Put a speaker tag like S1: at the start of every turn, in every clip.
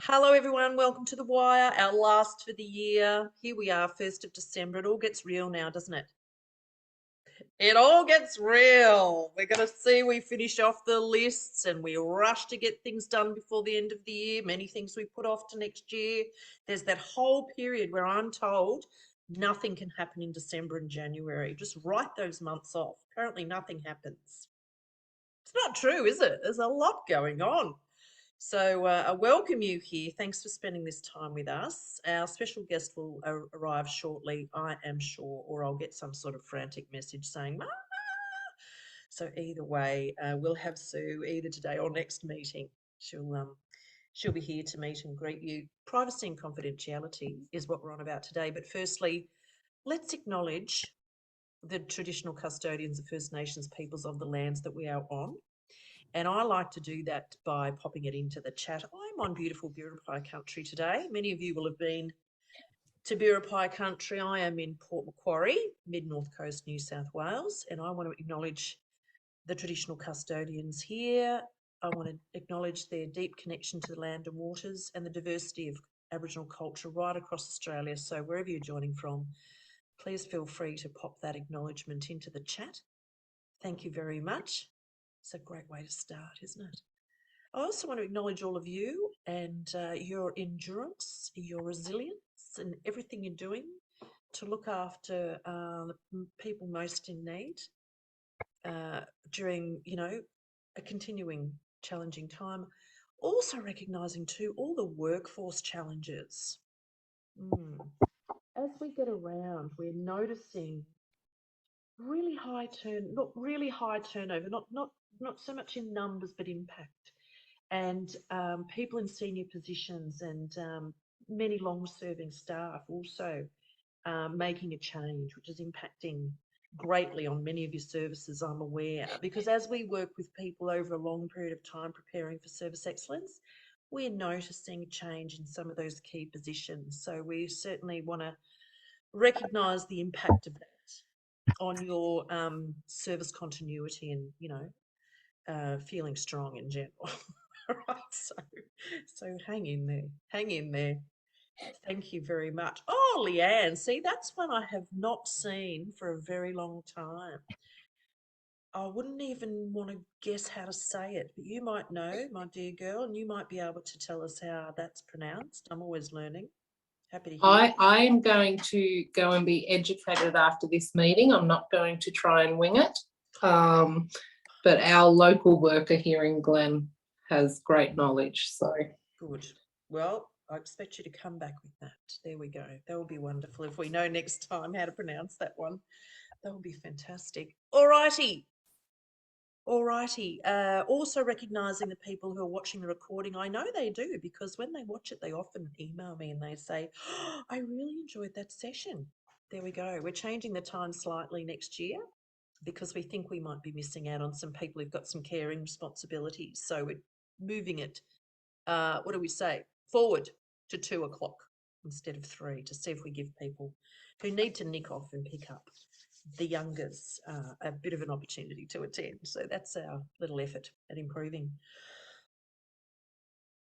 S1: Hello, everyone. Welcome to The Wire, our last for the year. Here we are, 1st of December. It all gets real now, doesn't it? It all gets real. We're going to see we finish off the lists and we rush to get things done before the end of the year. Many things we put off to next year. There's that whole period where I'm told nothing can happen in December and January. Just write those months off. Apparently, nothing happens. It's not true, is it? There's a lot going on. So I welcome you here. Thanks for spending this time with us. Our special guest will arrive shortly, I am sure, or I'll get some sort of frantic message saying, "Mama." So either way, we'll have Sue either today or next meeting. She'll be here to meet and greet you. Privacy and confidentiality is what we're on about today. But firstly, let's acknowledge the traditional custodians of First Nations peoples of the lands that we are on. And I like to do that by popping it into the chat. I'm on beautiful Biripi country today. Many of you will have been to Biripi country. I am in Port Macquarie, mid-north coast, New South Wales, and I want to acknowledge the traditional custodians here. I want to acknowledge their deep connection to the land and waters and the diversity of Aboriginal culture right across Australia. So wherever you're joining from, please feel free to pop that acknowledgement into the chat. Thank you very much. It's a great way to start, isn't it? I also want to acknowledge all of you and your endurance, your resilience, and everything you're doing to look after the people most in need during, a continuing challenging time. Also recognising too all the workforce challenges. As we get around, we're noticing really high turnover, not so much in numbers but impact, and people in senior positions and many long-serving staff also making a change, which is impacting greatly on many of your services, I'm aware, because as we work with people over a long period of time preparing for service excellence, we're noticing a change in some of those key positions. So we certainly want to recognise the impact of that on your service continuity and, feeling strong in general. Right, so hang in there, hang in there. Thank you very much. Oh, Leanne, see, that's one I have not seen for a very long time. I wouldn't even want to guess how to say it, but you might know, my dear girl, and you might be able to tell us how that's pronounced. I'm always learning. Happy to hear.
S2: I am going to go and be educated after this meeting. I'm not going to try and wing it. But our local worker here in Glen has great knowledge. So
S1: good. Well, I expect you to come back with that. There we go. That will be wonderful if we know next time how to pronounce that one. That would be fantastic. All righty. All righty. Also recognising the people who are watching the recording. I know they do because when they watch it, they often email me and they say, oh, I really enjoyed that session. There we go. We're changing the time slightly next year because we think we might be missing out on some people who've got some caring responsibilities. So we're moving it, what do we say, forward to 2 o'clock instead of 3 to see if we give people who need to nick off and pick up the youngers a bit of an opportunity to attend. So that's our little effort at improving.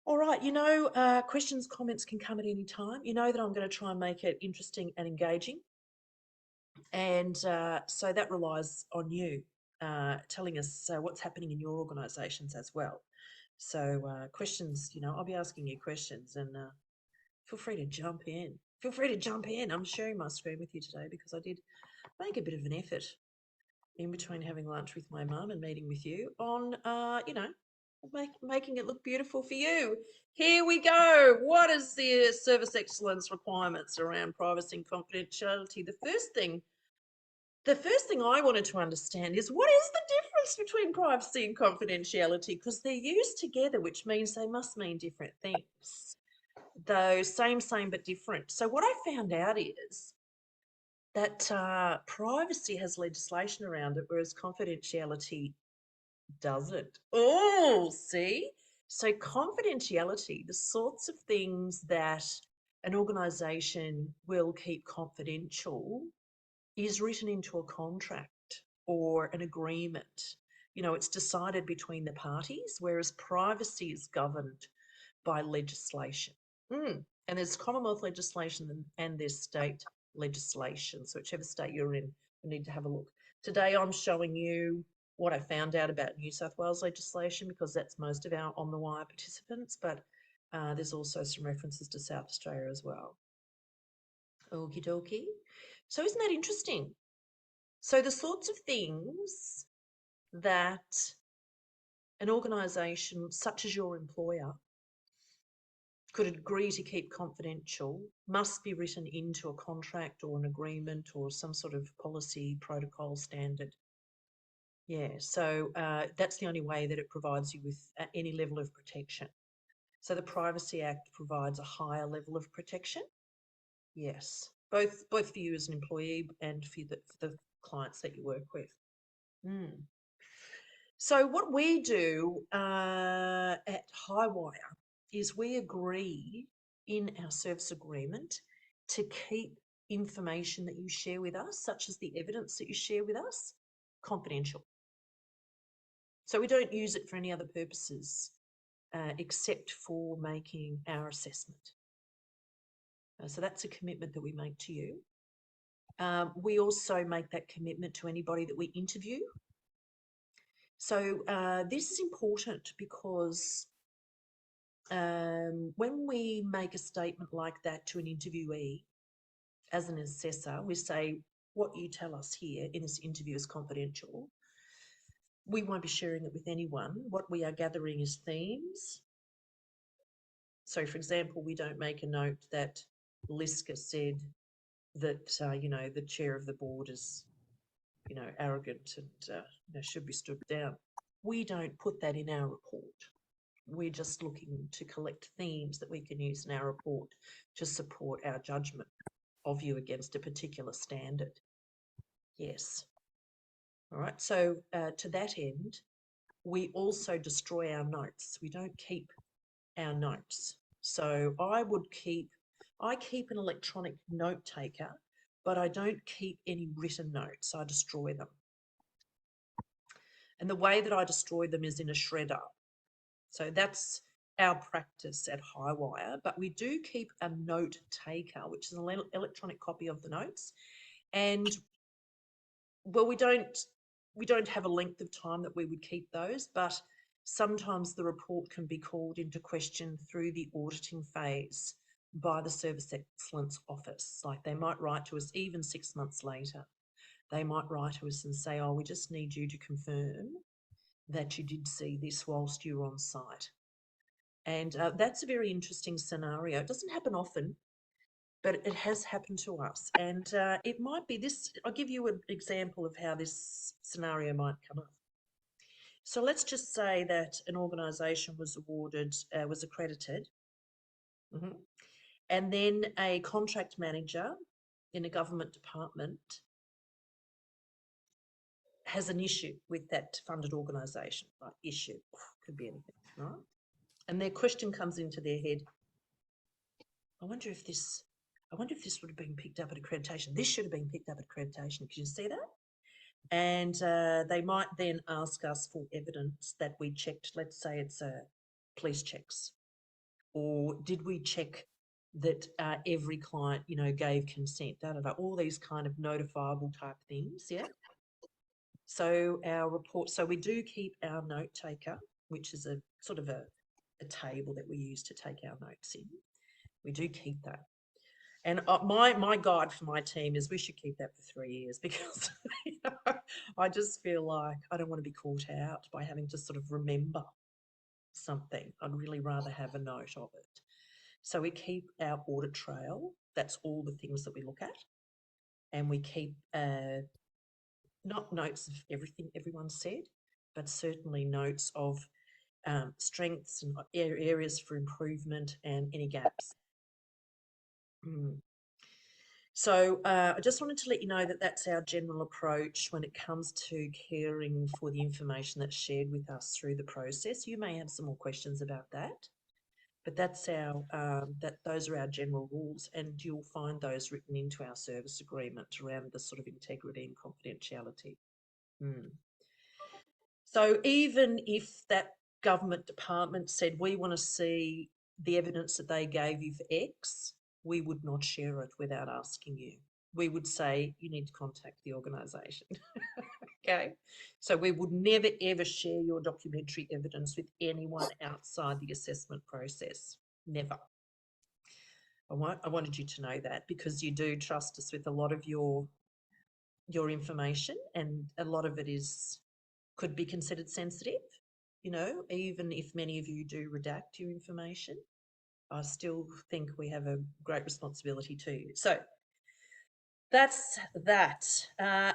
S1: All right, questions, comments can come at any time. You know that I'm going to try and make it interesting and engaging. And so that relies on you telling us what's happening in your organisations as well. So questions, I'll be asking you questions and feel free to jump in. Feel free to jump in. I'm sharing my screen with you today because I did make a bit of an effort in between having lunch with my mum and meeting with you on, making it look beautiful for you. Here we go. What is the service excellence requirements around privacy and confidentiality? The first thing I wanted to understand is what is the difference between privacy and confidentiality? Because they're used together, which means they must mean different things. Though same, but different. So what I found out is that privacy has legislation around it, whereas confidentiality doesn't. Oh, see? So confidentiality, the sorts of things that an organisation will keep confidential, is written into a contract or an agreement. It's decided between the parties, whereas privacy is governed by legislation. And there's Commonwealth legislation and there's state legislation. So whichever state you're in, you need to have a look. Today I'm showing you what I found out about New South Wales legislation because that's most of our On the Wire participants, but there's also some references to South Australia as well. Okie dokie. So isn't that interesting? So the sorts of things that an organisation such as your employer could agree to keep confidential must be written into a contract or an agreement or some sort of policy protocol standard. Yeah, so that's the only way that it provides you with any level of protection. So the Privacy Act provides a higher level of protection. Yes, both for you as an employee and for the clients that you work with. So what we do at Highwire is we agree in our service agreement to keep information that you share with us, such as the evidence that you share with us, confidential. So we don't use it for any other purposes except for making our assessment. So that's a commitment that we make to you. We also make that commitment to anybody that we interview. So this is important because when we make a statement like that to an interviewee, as an assessor, we say, what you tell us here in this interview is confidential. We won't be sharing it with anyone. What we are gathering is themes. So, for example, we don't make a note that Liska said that, the chair of the board is, arrogant and, should be stood down. We don't put that in our report. We're just looking to collect themes that we can use in our report to support our judgment of you against a particular standard. Yes. All right. So to that end, we also destroy our notes. We don't keep our notes. So I keep an electronic note taker, but I don't keep any written notes. I destroy them. And the way that I destroy them is in a shredder. So that's our practice at Highwire, but we do keep a note taker, which is an electronic copy of the notes. And well, we don't have a length of time that we would keep those, but sometimes the report can be called into question through the auditing phase by the Service Excellence Office. Like they might write to us even 6 months later. They might write to us and say, oh, we just need you to confirm that you did see this whilst you were on site. And that's a very interesting scenario. It doesn't happen often, but it has happened to us. And it might be this. I'll give you an example of how this scenario might come up. So let's just say that an organisation was accredited, and then a contract manager in a government department has an issue with that funded organisation. Right? Issue could be anything, right? And their question comes into their head. I wonder if this would have been picked up at accreditation. This should have been picked up at accreditation. Can you see that? And they might then ask us for evidence that we checked. Let's say it's police checks, or did we check that every client, gave consent? All these kind of notifiable type things. Yeah. So our report. So we do keep our note taker, which is a sort of a table that we use to take our notes in. We do keep that. And my guide for my team is we should keep that for 3 years because I just feel like I don't want to be caught out by having to sort of remember something. I'd really rather have a note of it. So we keep our audit trail. That's all the things that we look at. And we keep not notes of everything everyone said, but certainly notes of strengths and areas for improvement and any gaps. So I just wanted to let you know that that's our general approach when it comes to caring for the information that's shared with us through the process. You may have some more questions about that, but that's those are our general rules, and you'll find those written into our service agreement around the sort of integrity and confidentiality. So even if that government department said we want to see the evidence that they gave you for X, we would not share it without asking you. We would say, you need to contact the organisation. Okay. So we would never, ever share your documentary evidence with anyone outside the assessment process. Never. I wanted you to know that, because you do trust us with a lot of your information, and a lot of it could be considered sensitive, even if many of you do redact your information. I still think we have a great responsibility to you. So that's that.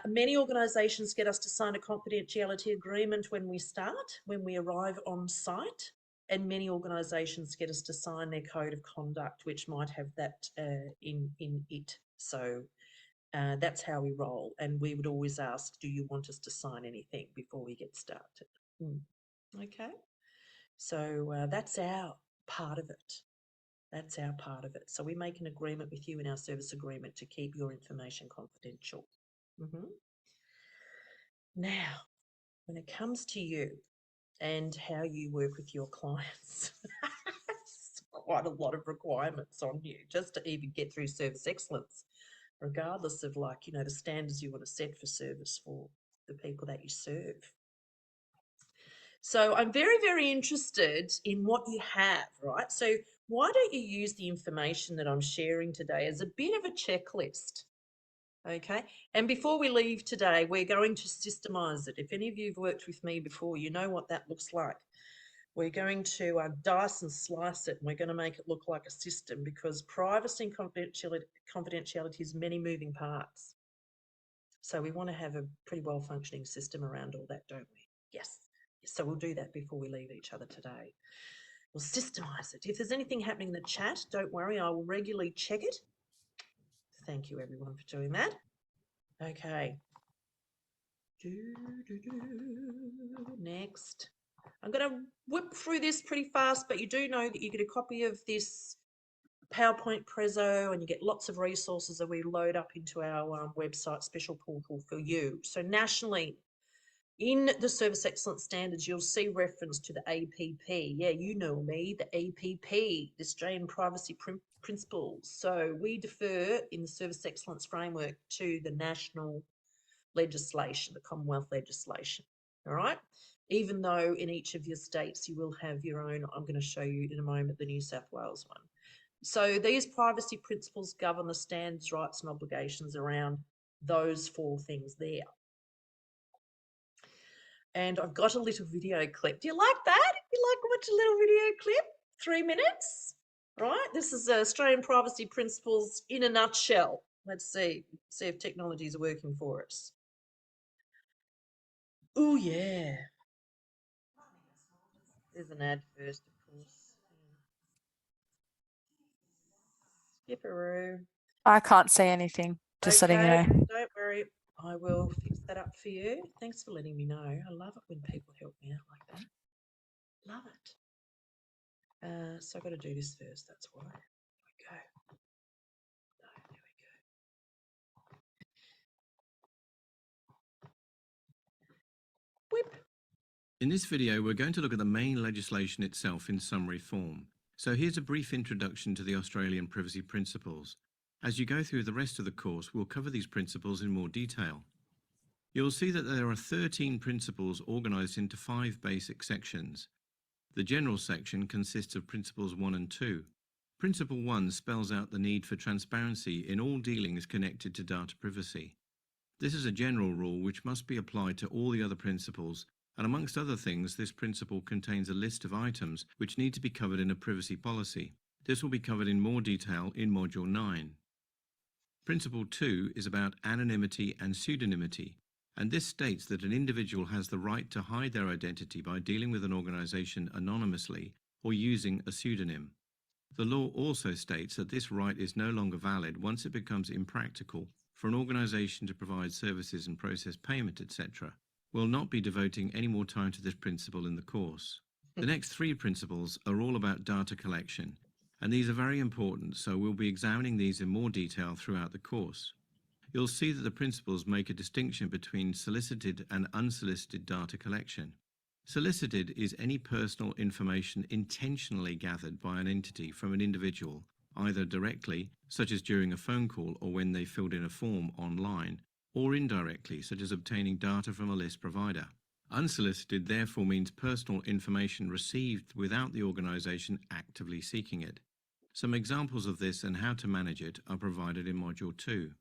S1: Many organisations get us to sign a confidentiality agreement when we arrive on site, and many organisations get us to sign their code of conduct, which might have that in it. So that's how we roll, and we would always ask, do you want us to sign anything before we get started? Okay, so that's our part of it. That's our part of it. So we make an agreement with you in our service agreement to keep your information confidential. Now, when it comes to you and how you work with your clients, it's quite a lot of requirements on you just to even get through service excellence, regardless of the standards you want to set for service for the people that you serve. So I'm very, very interested in what you have, right? So why don't you use the information that I'm sharing today as a bit of a checklist, okay? And before we leave today, we're going to systemize it. If any of you have worked with me before, you know what that looks like. We're going to dice and slice it, and we're going to make it look like a system, because privacy and confidentiality is many moving parts. So we want to have a pretty well-functioning system around all that, don't we? Yes. So we'll do that before we leave each other today. We'll systemize it. If there's anything happening in the chat, don't worry, I will regularly check it. Thank you, everyone, for doing that. Okay. Next. I'm going to whip through this pretty fast, but you do know that you get a copy of this PowerPoint Prezzo, and you get lots of resources that we load up into our website special portal for you. So nationally, in the Service Excellence Standards, you'll see reference to the APP. Yeah, you know me, the APP, the Australian Privacy Principles. So we defer in the Service Excellence Framework to the national legislation, the Commonwealth legislation, all right? Even though in each of your states you will have your own, I'm going to show you in a moment the New South Wales one. So these privacy principles govern the standards, rights and obligations around those 4 things there. And I've got a little video clip. Do you like that? You like to watch a little video clip? 3 minutes, right? This is Australian Privacy Principles in a nutshell. Let's see if technology is working for us. Oh, yeah. There's an ad first, of course. Skipperoo.
S3: I can't say anything, just letting you know.
S1: Don't worry. I will fix that up for you. Thanks for letting me know. I love it when people help me out like that. Love it. So I've got to do this first, that's why. There we go. No, there we go. Whip.
S4: In this video, we're going to look at the main legislation itself in summary form. So here's a brief introduction to the Australian Privacy Principles. As you go through the rest of the course, we'll cover these principles in more detail. You'll see that there are 13 principles organised into 5 basic sections. The general section consists of Principles 1 and 2. Principle 1 spells out the need for transparency in all dealings connected to data privacy. This is a general rule which must be applied to all the other principles, and amongst other things, this principle contains a list of items which need to be covered in a privacy policy. This will be covered in more detail in Module 9. Principle 2 is about anonymity and pseudonymity, and this states that an individual has the right to hide their identity by dealing with an organisation anonymously or using a pseudonym. The law also states that this right is no longer valid once it becomes impractical for an organisation to provide services and process payment, etc. We'll not be devoting any more time to this principle in the course. The next 3 principles are all about data collection, and these are very important, so we'll be examining these in more detail throughout the course. You'll see that the principles make a distinction between solicited and unsolicited data collection. Solicited is any personal information intentionally gathered by an entity from an individual, either directly, such as during a phone call or when they filled in a form online, or indirectly, such as obtaining data from a list provider. Unsolicited therefore means personal information received without the organisation actively seeking it. Some examples of this and how to manage it are provided in Module 2.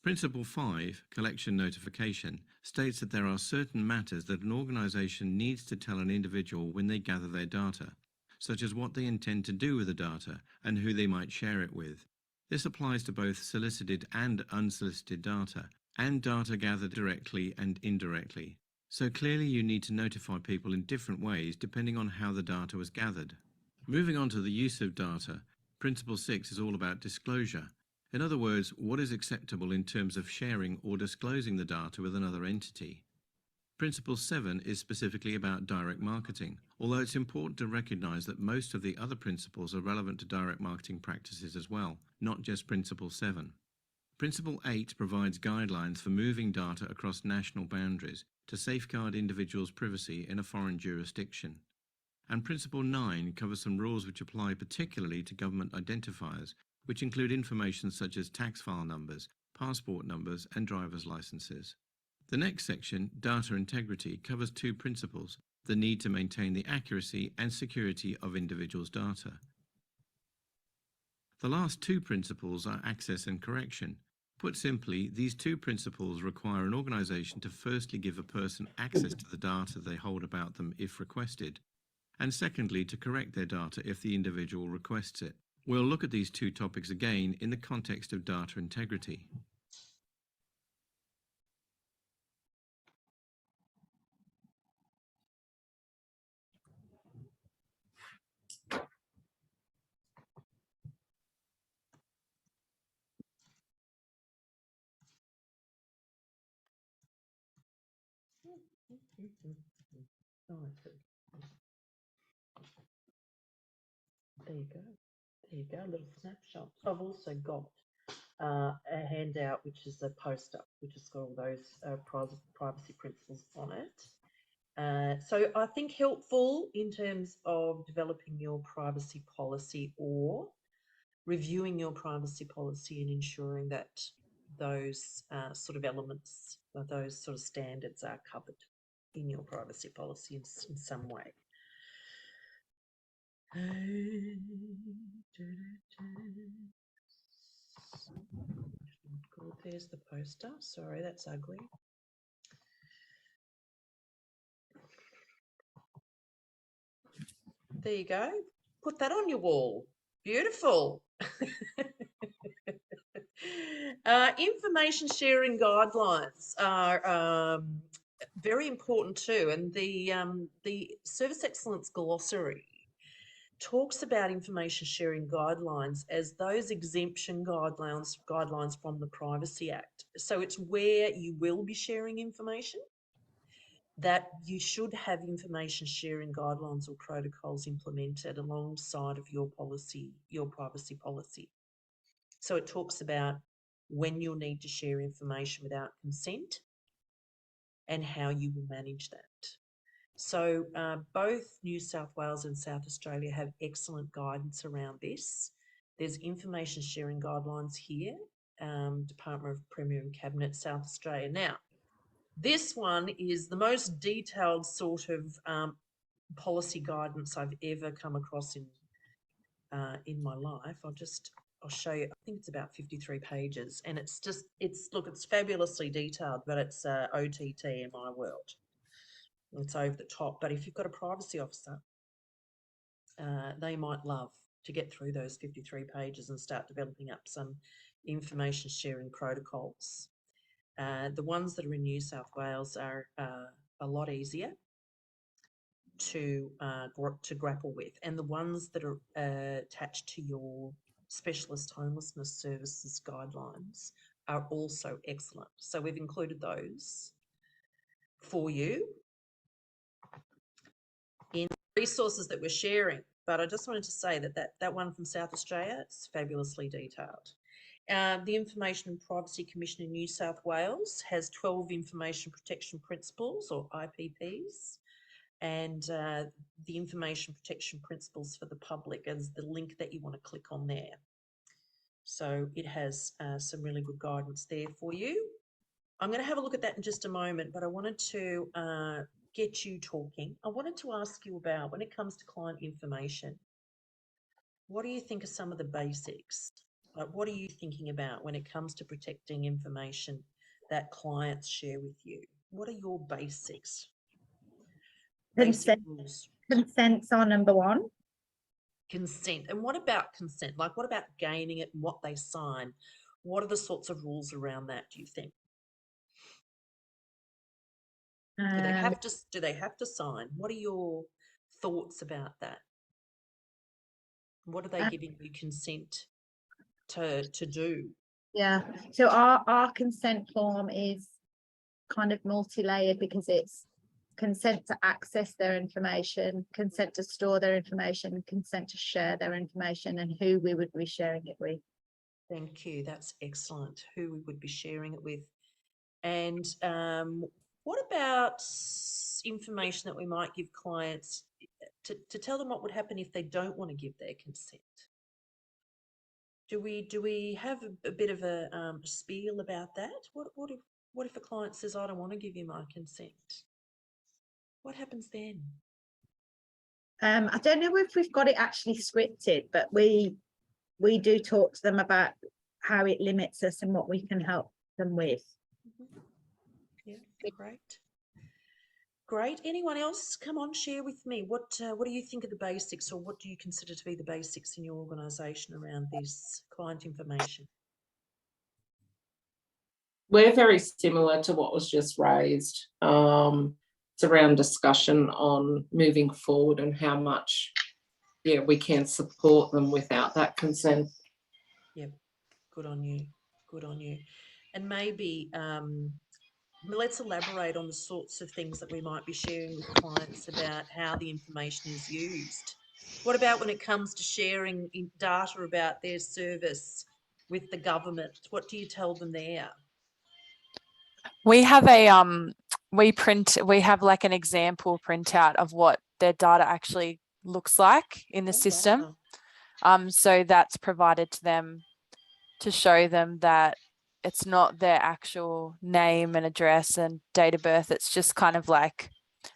S4: Principle 5, Collection Notification, states that there are certain matters that an organisation needs to tell an individual when they gather their data, such as what they intend to do with the data and who they might share it with. This applies to both solicited and unsolicited data, and data gathered directly and indirectly. So clearly you need to notify people in different ways depending on how the data was gathered. Moving on to the use of data, Principle 6 is all about disclosure. In other words, what is acceptable in terms of sharing or disclosing the data with another entity. Principle 7 is specifically about direct marketing, although it's important to recognise that most of the other principles are relevant to direct marketing practices as well, not just Principle 7. Principle 8 provides guidelines for moving data across national boundaries to safeguard individuals' privacy in a foreign jurisdiction. And Principle 9 covers some rules which apply particularly to government identifiers, which include information such as tax file numbers, passport numbers, and driver's licenses. The next section, Data Integrity, covers two principles: the need to maintain the accuracy and security of individuals' data. The last two principles are access and correction. Put simply, these two principles require an organisation to firstly give a person access to the data they hold about them if requested, and secondly to correct their data if the individual requests it. We'll look at these two topics again in the context of data integrity.
S1: There you go. There you go, a little snapshot. I've also got a handout, which is a poster, which has got all those privacy principles on it. So I think helpful in terms of developing your privacy policy or reviewing your privacy policy and ensuring that those sort of elements, those sort of standards are covered in your privacy policy in some way. There's the poster. Sorry, that's ugly. There you go. Put that on your wall. Beautiful. Information sharing guidelines are very important too, and the Service Excellence Glossary talks about information sharing guidelines as those exemption guidelines from the Privacy Act. So it's where you will be sharing information, that you should have information sharing guidelines or protocols implemented alongside of your policy, your privacy policy. So it talks about when you'll need to share information without consent and how you will manage that. So both New South Wales and South Australia have excellent guidance around this. There's information sharing guidelines here, Department of Premier and Cabinet, South Australia. Now, this one is the most detailed sort of policy guidance I've ever come across in my life. I'll show you. I think it's about 53 pages, and it's fabulously detailed, but it's OTT in my world. It's over the top. But if you've got a privacy officer, they might love to get through those 53 pages and start developing up some information sharing protocols. The ones that are in New South Wales are a lot easier to grapple with, and the ones that are attached to your specialist homelessness services guidelines are also excellent. So we've included those for you in resources that we're sharing. But I just wanted to say that one from South Australia, it's fabulously detailed. The Information and Privacy Commission in New South Wales has 12 Information Protection Principles, or IPPs. and the information protection principles for the public as the link that you want to click on there. So it has some really good guidance there for you. I'm going to have a look at that in just a moment, but I wanted to get you talking. I wanted to ask you about, when it comes to client information, what do you think are some of the basics? Like, what are you thinking about when it comes to protecting information that clients share with you? What are your basics? Basic rules.
S5: Consents are number one.
S1: Consent. And what about consent? Like, what about gaining it and what they sign? What are the sorts of rules around that, do you think? Do they have to sign? What are your thoughts about that? What are they giving you consent to do?
S5: Yeah, so our consent form is kind of multi-layered because it's consent to access their information, consent to store their information, consent to share their information, and who we would be sharing it with.
S1: Thank you. That's excellent. Who we would be sharing it with. And what about information that we might give clients to tell them what would happen if they don't want to give their consent? Do we have a bit of a spiel about that? What if a client says, I don't want to give you my consent? What happens then?
S5: I don't know if we've got it actually scripted, but we do talk to them about how it limits us and what we can help them with.
S1: Yeah, great. Great. Anyone else? Come on, share with me. What do you think are the basics, or what do you consider to be the basics in your organisation around this client information?
S2: We're very similar to what was just raised. It's around discussion on moving forward and how much, we can support them without that consent.
S1: Yep. Good on you. Good on you. And maybe let's elaborate on the sorts of things that we might be sharing with clients about how the information is used. What about when it comes to sharing data about their service with the government? What do you tell them there?
S3: We have a we have like an example printout of what their data actually looks like in the system.
S1: Wow.
S3: So that's provided to them to show them that it's not their actual name and address and date of birth. It's just kind of like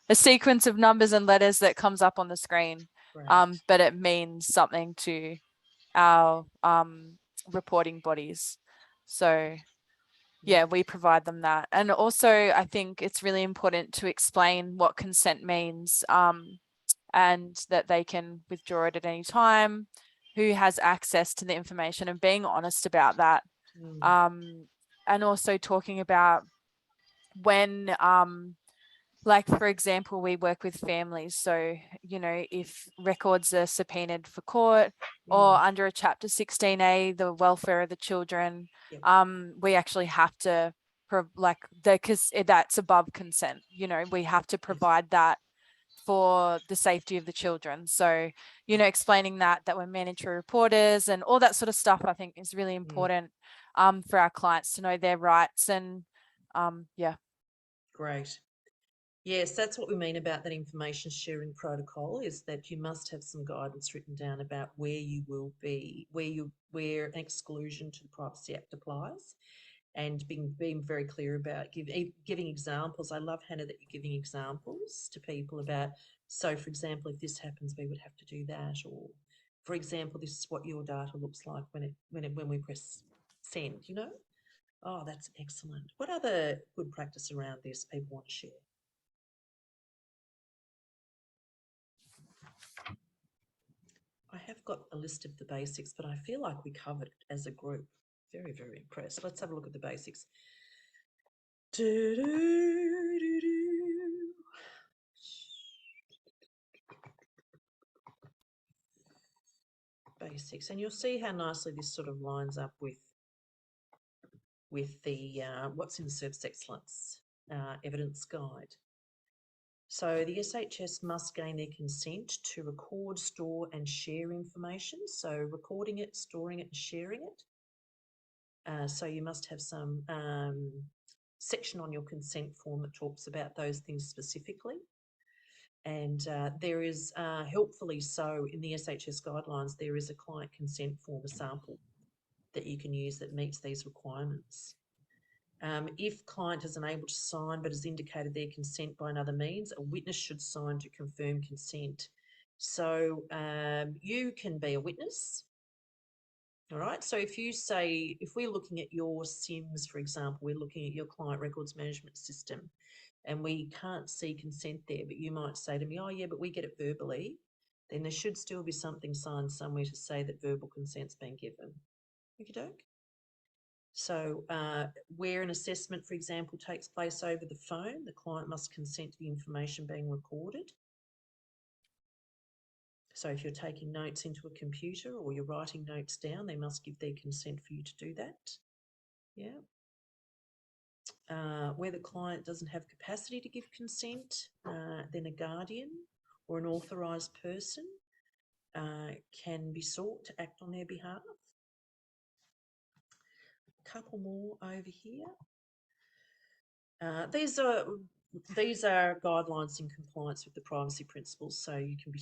S3: a sequence of numbers and letters that comes up on the screen.
S1: Great.
S3: But it means something to our reporting bodies. So yeah, we provide them that. And also I think it's really important to explain what consent means, and that they can withdraw it at any time, who has access to the information, and being honest about that. And also talking about when, like, for example, we work with families. So, if records are subpoenaed for court or under a Chapter 16A, the welfare of the children, we actually have to, because that's above consent, we have to provide that for the safety of the children. So, explaining that we're mandatory reporters and all that sort of stuff, I think is really important for our clients to know their rights. And yeah.
S1: Great. Yes, that's what we mean about that information sharing protocol, is that you must have some guidance written down about where you will be, where an exclusion to the Privacy Act applies, and being very clear about giving examples. I love, Hannah, that you're giving examples to people about, so for example, if this happens, we would have to do that, or for example, this is what your data looks like when we press send, Oh, that's excellent. What other good practice around this people want to share? I have got a list of the basics, but I feel like we covered it as a group. Very, very impressed. Let's have a look at the basics. Basics, and you'll see how nicely this sort of lines up with the what's in the Service Excellence Evidence Guide. So the SHS must gain their consent to record, store and share information. So recording it, storing it and sharing it. So you must have some section on your consent form that talks about those things specifically. And there is, helpfully so, in the SHS guidelines, there is a client consent form, a sample that you can use that meets these requirements. If client is unable to sign but has indicated their consent by another means, a witness should sign to confirm consent. So you can be a witness. All right. So if you say, if we're looking at your SIMS, for example, we're looking at your client records management system and we can't see consent there, but you might say to me, oh yeah, but we get it verbally, then there should still be something signed somewhere to say that verbal consent's been given. Okey-doke. So where an assessment, for example, takes place over the phone, the client must consent to the information being recorded. So if you're taking notes into a computer or you're writing notes down, they must give their consent for you to do that. Yeah. Where the client doesn't have capacity to give consent, then a guardian or an authorised person can be sought to act on their behalf. A couple more over here. These are guidelines in compliance with the privacy principles, so you can be,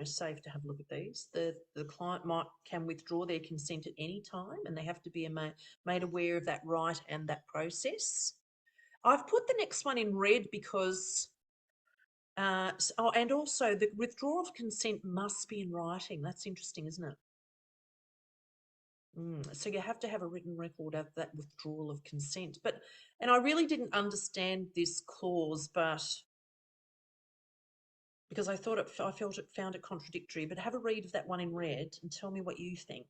S1: safe to have a look at these. The client can withdraw their consent at any time, and they have to be made aware of that right and that process. I've put the next one in red because, and also the withdrawal of consent must be in writing. That's interesting, isn't it? So you have to have a written record of that withdrawal of consent. And I really didn't understand this clause, but because I found it contradictory. But have a read of that one in red and tell me what you think.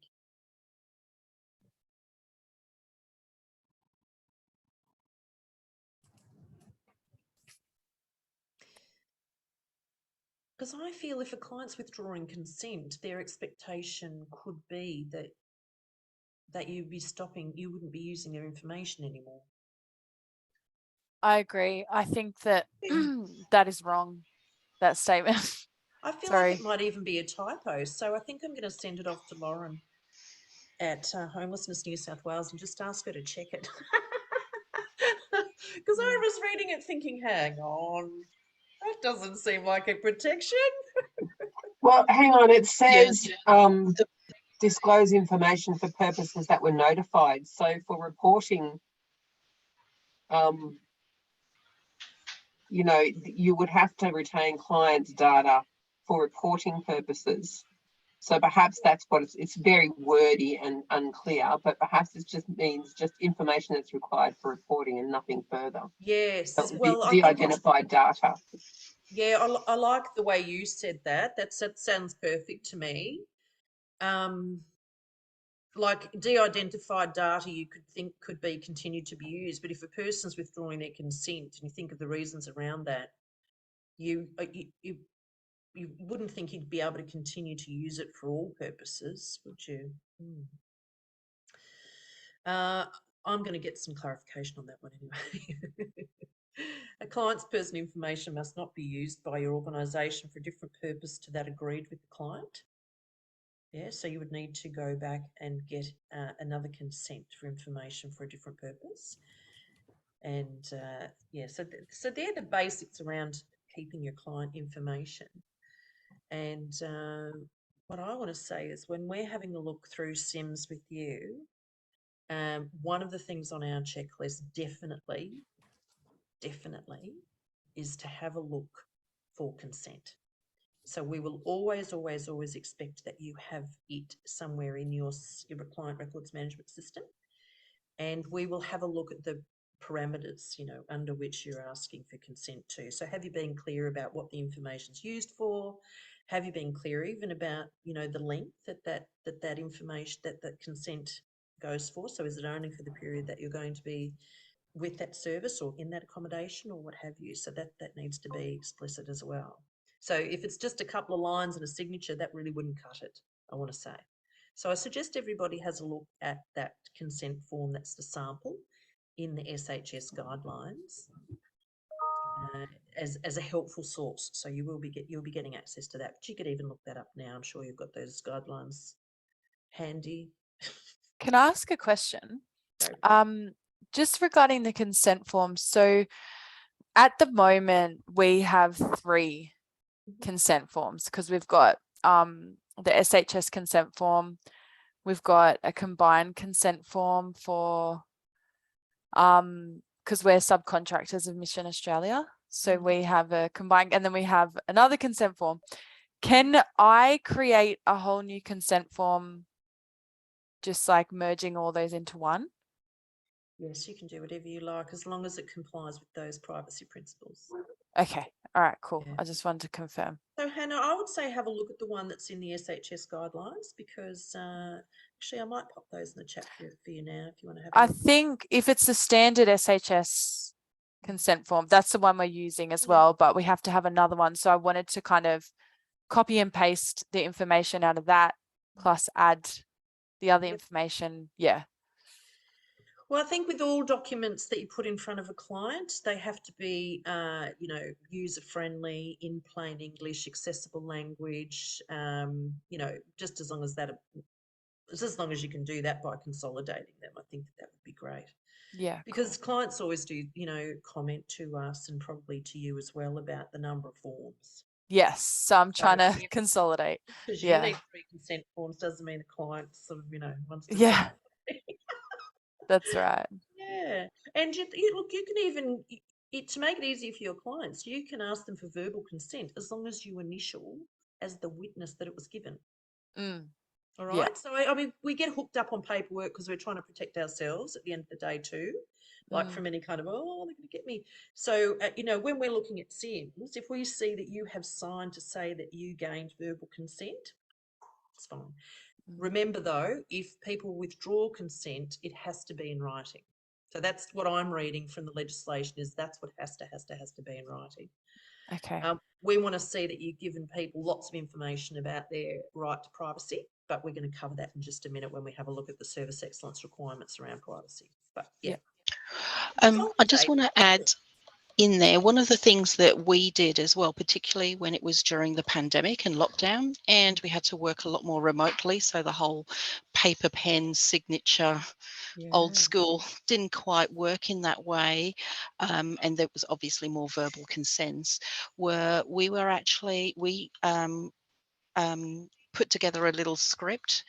S1: Because I feel if a client's withdrawing consent, their expectation could be that you'd be stopping, you wouldn't be using their information anymore.
S3: I agree. I think that that is wrong, that statement.
S1: I feel
S3: Sorry.
S1: like it might even be a typo. So I think I'm going to send it off to Lauren at Homelessness New South Wales and just ask her to check it. Because I was reading it thinking, hang on, that doesn't seem like a protection.
S6: Well, hang on, it says disclose information for purposes that were notified. So for reporting, you would have to retain clients' data for reporting purposes. So perhaps that's what it's very wordy and unclear, but perhaps it just means just information that's required for reporting and nothing further.
S1: Yes,
S6: So
S1: well,
S6: de-identified data.
S1: Yeah, I like the way you said that. That sounds perfect to me. Like de-identified data, you could think could be continued to be used, but if a person's withdrawing their consent and you think of the reasons around that, you wouldn't think you'd be able to continue to use it for all purposes, would you? I'm going to get some clarification on that one anyway. A client's personal information must not be used by your organisation for a different purpose to that agreed with the client. Yeah, so you would need to go back and get another consent for information for a different purpose. And yeah, so they're the basics around keeping your client information. And what I want to say is when we're having a look through SIMS with you, one of the things on our checklist definitely is to have a look for consent. So we will always expect that you have it somewhere in your client records management system, and we will have a look at the parameters, under which you're asking for consent to. So have you been clear about what the information's used for? Have you been clear even about, the length that information, that consent goes for? So is it only for the period that you're going to be with that service or in that accommodation or what have you? So that needs to be explicit as well. So if it's just a couple of lines and a signature, that really wouldn't cut it, I want to say. So I suggest everybody has a look at that consent form, that's the sample in the SHS guidelines as a helpful source. So you'll be getting access to that, but you could even look that up now. I'm sure you've got those guidelines handy.
S3: Can I ask a question? Just regarding the consent form. So at the moment we have 3 consent forms, because we've got the SHS consent form, we've got a combined consent form for because we're subcontractors of Mission Australia, so we have a combined, and then we have another consent form. Can I create a whole new consent form, just like merging all those into one?
S1: Yes, you can do whatever you like as long as it complies with those privacy principles.
S3: Okay, all right, cool.
S1: Yeah.
S3: I just wanted to confirm.
S1: So Hannah, I would say have a look at the one that's in the SHS guidelines, because actually I might pop those in the chat for you now if you want to have a
S3: I
S1: look.
S3: think if it's the standard SHS consent form, that's the one we're using as well, but we have to have another one. So I wanted to kind of copy and paste the information out of that, plus add the other information. Yeah.
S1: Well, I think with all documents that you put in front of a client, they have to be, you know, user-friendly, in plain English, accessible language, you know, just as long as you can do that by consolidating them, I think that would be great.
S3: Yeah.
S1: Because clients always do, you know, comment to us and probably to you as well about the number of forms.
S3: Yes. So I'm trying to consolidate.
S1: Because
S3: Yeah.
S1: you need 3 consent forms doesn't mean the client sort of, you know, wants to.
S3: Yeah. That's right.
S1: Yeah, and look, you can even to make it easier for your clients, you can ask them for verbal consent as long as you initial as the witness that it was given. All right.
S3: Yeah.
S1: So I mean, we get hooked up on paperwork because we're trying to protect ourselves at the end of the day too, like from any kind of they're going to get me. So you know, when we're looking at SIMs, if we see that you have signed to say that you gained verbal consent, it's fine. Remember though, if people withdraw consent, it has to be in writing. So that's what I'm reading from the legislation, is that's what has to be in writing.
S3: Okay.
S1: We want to see that you've given people lots of information about their right to privacy, but we're going to cover that in just a minute when we have a look at the service excellence requirements around privacy. But yeah.
S7: I just want to add in there, one of the things that we did as well, particularly when it was during the pandemic and lockdown, and we had to work a lot more remotely, so the whole paper pen signature old school didn't quite work in that way, and there was obviously more verbal consents, where we put together a little script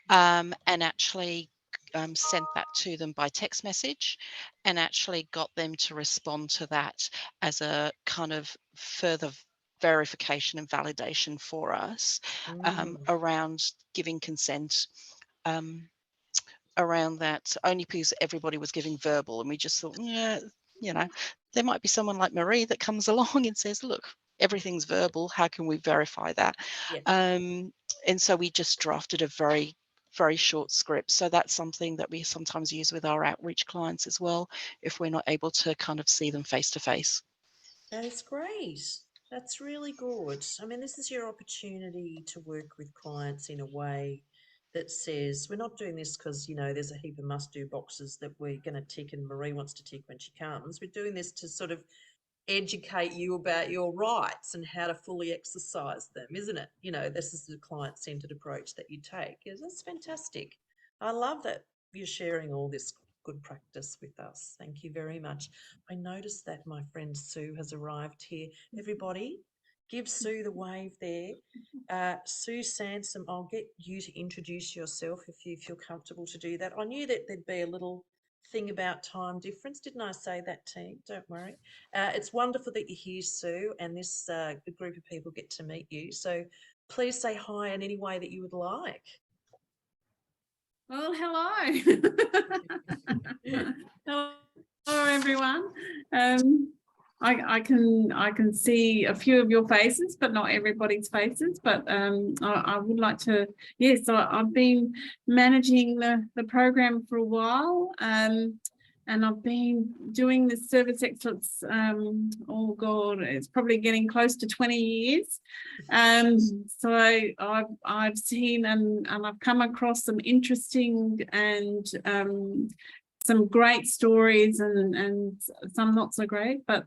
S7: and actually sent that to them by text message, and actually got them to respond to that as a kind of further verification and validation for us around giving consent around that, only because everybody was giving verbal, and we just thought, yeah, you know, there might be someone like Marie that comes along and says, look, everything's verbal, how can we verify that? And so we just drafted a very short script. So that's something that we sometimes use with our outreach clients as well, if we're not able to kind of see them face to face.
S1: That is great. That's really good. I mean, this is your opportunity to work with clients in a way that says, we're not doing this because, you know, there's a heap of must-do boxes that we're going to tick and Marie wants to tick when she comes. We're doing this to sort of educate you about your rights and how to fully exercise them, isn't it? You know, this is the client-centered approach that you take. Yeah, that's fantastic. I love that you're sharing all this good practice with us. Thank you very much. I noticed that my friend Sue has arrived here. Everybody, give Sue the wave there. Sue Sansom, I'll get you to introduce yourself if you feel comfortable to do that. I knew that there'd be a little thing about time difference. Didn't I say that, team? Don't worry. It's wonderful that you're here, Sue, and this group of people get to meet you. So please say hi in any way that you would like.
S8: Well, hello. Hello, everyone. I can see a few of your faces, but not everybody's faces. But I would like to. Yes, I've been managing the program for a while, and I've been doing this service excellence. Oh God, it's probably getting close to 20 years. So I've seen and I've come across some interesting and some great stories and some not so great, but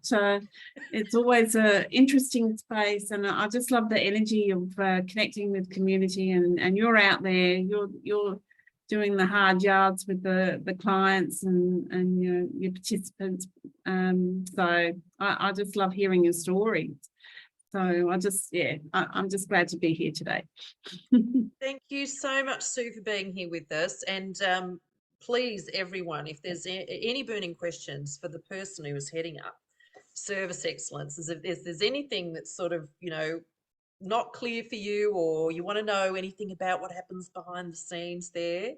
S8: it's always an interesting space, and I just love the energy of connecting with community, and you're out there, you're doing the hard yards with the clients and your participants. So I just love hearing your stories. So I just, yeah, I'm just glad to be here today.
S1: Thank you so much, Sue, for being here with us. And please, everyone, if there's any burning questions for the person who is heading up service excellence, if there's anything that's sort of, you know, not clear for you, or you want to know anything about what happens behind the scenes there,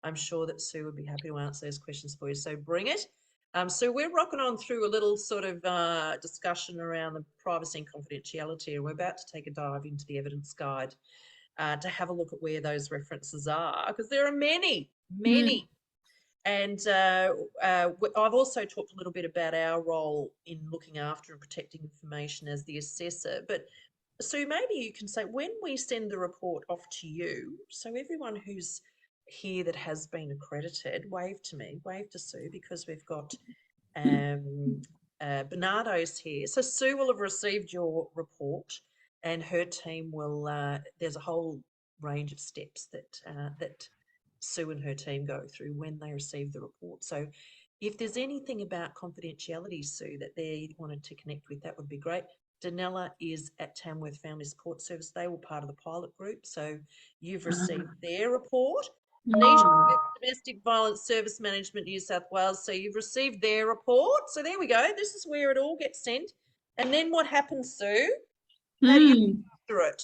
S1: I'm sure that Sue would be happy to answer those questions for you. So bring it. So we're rocking on through a little sort of discussion around the privacy and confidentiality, and we're about to take a dive into the evidence guide to have a look at where those references are, because there are many. And I've also talked a little bit about our role in looking after and protecting information as the assessor. But Sue, maybe you can say, when we send the report off to you, so everyone who's here that has been accredited, wave to me, wave to Sue, because we've got Bernardo's here. So Sue will have received your report, and her team will, there's a whole range of steps that Sue and her team go through when they receive the report. So if there's anything about confidentiality, Sue, that they wanted to connect with, that would be great. Danella is at Tamworth Family Support Service. They were part of the pilot group, so you've received their report. Nisha with Domestic Violence Service Management New South Wales, so you've received their report. So there we go. This is where it all gets sent. And then what happens, Sue? How do you after it?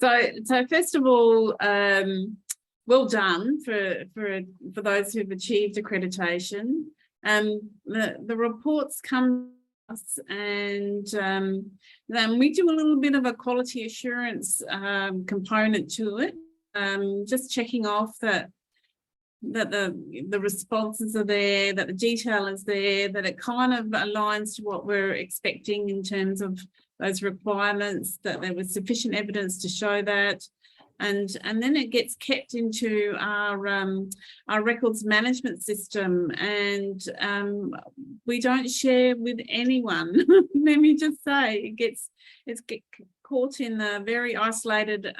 S8: So first of all, well done for those who've achieved accreditation. The reports come to us, and then we do a little bit of a quality assurance component to it, just checking off that the responses are there, that the detail is there, that it kind of aligns to what we're expecting in terms of those requirements, that there was sufficient evidence to show that. And then it gets kept into our records management system, and we don't share with anyone. Let me just say, it's caught in a very isolated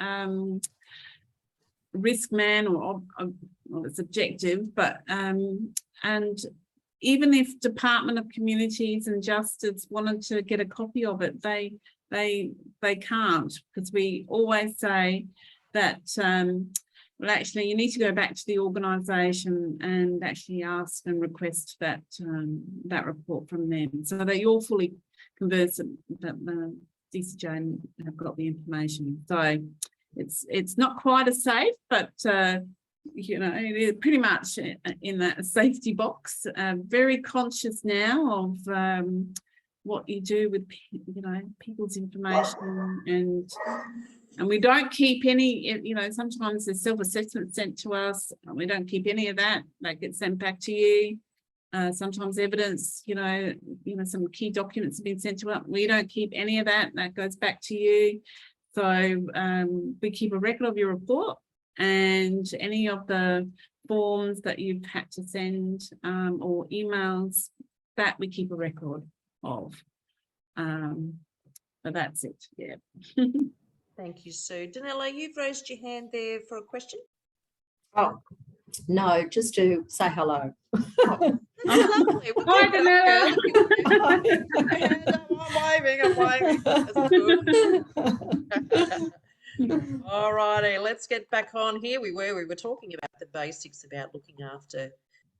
S8: risk man, or well, it's objective, but and even if Department of Communities and Justice wanted to get a copy of it, they can't, because we always say that well, actually you need to go back to the organisation and actually ask and request that that report from them, so that you're fully conversant that the DCJ have got the information. So it's not quite as safe, but you know, it is pretty much in that safety box. Very conscious now of what you do with, you know, people's information, and we don't keep any, you know, sometimes there's self-assessment sent to us, and we don't keep any of that. That gets sent back to you. Sometimes evidence, you know, some key documents have been sent to us. We don't keep any of that. That goes back to you. So we keep a record of your report, and any of the forms that you've had to send or emails, that we keep a record of. But that's it, yeah.
S1: Thank you, Sue. Danella, you've raised your hand there for a question.
S9: Oh, no, just to say hello.
S1: Oh, that's lovely. We'll
S8: Hi,
S1: keep it up, girl. I'm waving. That's good. All righty, let's get back on here. We were talking about the basics about looking after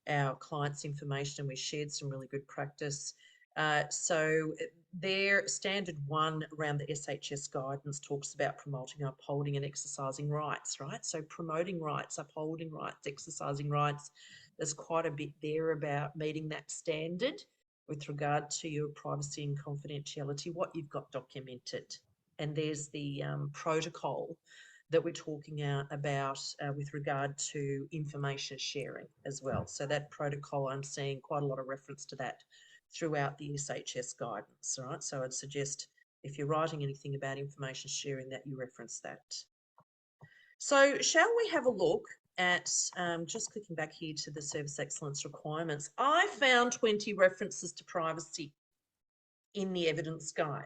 S1: our clients' information, and we shared some really good practice. So their standard one around the SHS guidance talks about promoting, upholding and exercising rights, right? So promoting rights, upholding rights, exercising rights. There's quite a bit there about meeting that standard with regard to your privacy and confidentiality, what you've got documented. And there's the protocol that we're talking about with regard to information sharing as well. So that protocol, I'm seeing quite a lot of reference to that throughout the SHS guidance, right? So I'd suggest if you're writing anything about information sharing that you reference that. So shall we have a look at, just clicking back here to the service excellence requirements. I found 20 references to privacy in the evidence guide.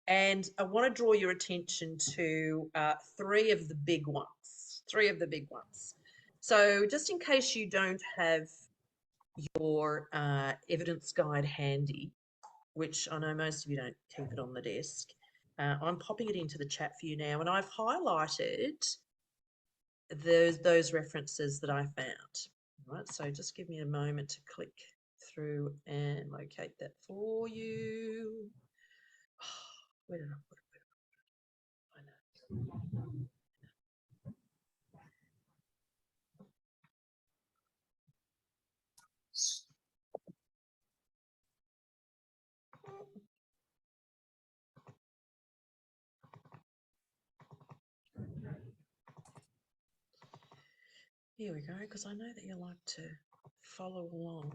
S1: And I want to draw your attention to three of the big ones. So just in case you don't have your evidence guide handy, which I know most of you don't keep it on the desk. I'm popping it into the chat for you now, and I've highlighted those references that I found. All right, so just give me a moment to click through and locate that for you. Where did I put it? I know. Here we go, because I know that you like to follow along.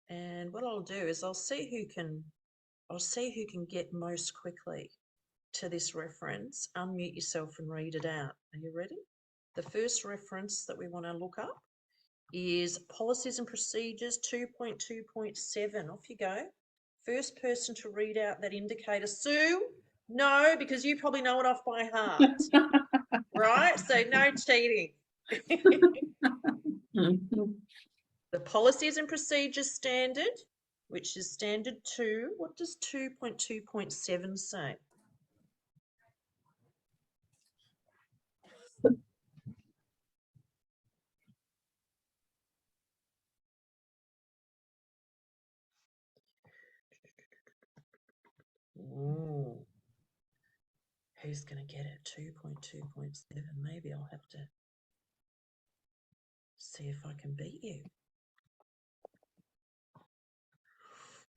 S1: And what I'll do is I'll see who can get most quickly to this reference. Unmute yourself and read it out. Are you ready? The first reference that we want to look up is Policies and Procedures 2.2.7. Off you go. First person to read out that indicator. Sue? No, because you probably know it off by heart. Right? So no cheating. The Policies and Procedures Standard, which is Standard 2. What does 2.2.7 say? Ooh. Who's going to get it? 2.2.7. Maybe I'll have to see if I can beat you.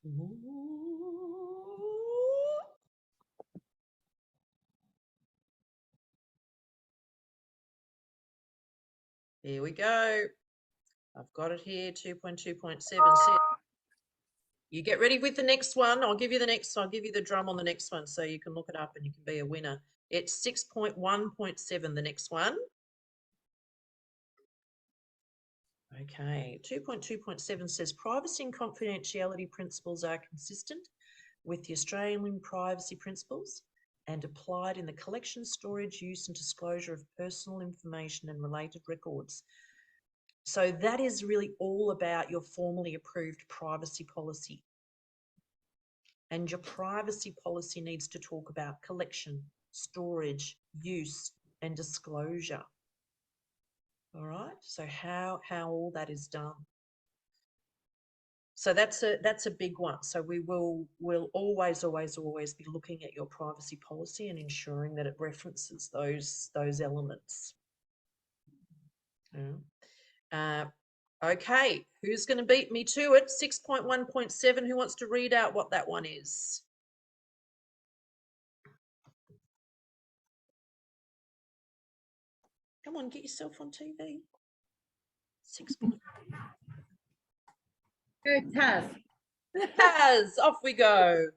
S1: Ooh. Here we go. I've got it here, 2.2.7. You get ready with the next one. I'll give you the drum on the next one so you can look it up and you can be a winner. It's 6.1.7, the next one. Okay, 2.2.7 says privacy and confidentiality principles are consistent with the Australian privacy principles and applied in the collection, storage, use and disclosure of personal information and related records. So that is really all about your formally approved privacy policy. And your privacy policy needs to talk about collection, storage, use and disclosure. All right, so how all that is done. So that's a big one. So we'll always be looking at your privacy policy and ensuring that it references those elements. Yeah. Okay, who's going to beat me to it? 6.1.7. Who wants to read out what that one is? Come on, get yourself on TV. 6.
S5: Go, Taz.
S1: Taz, off we go.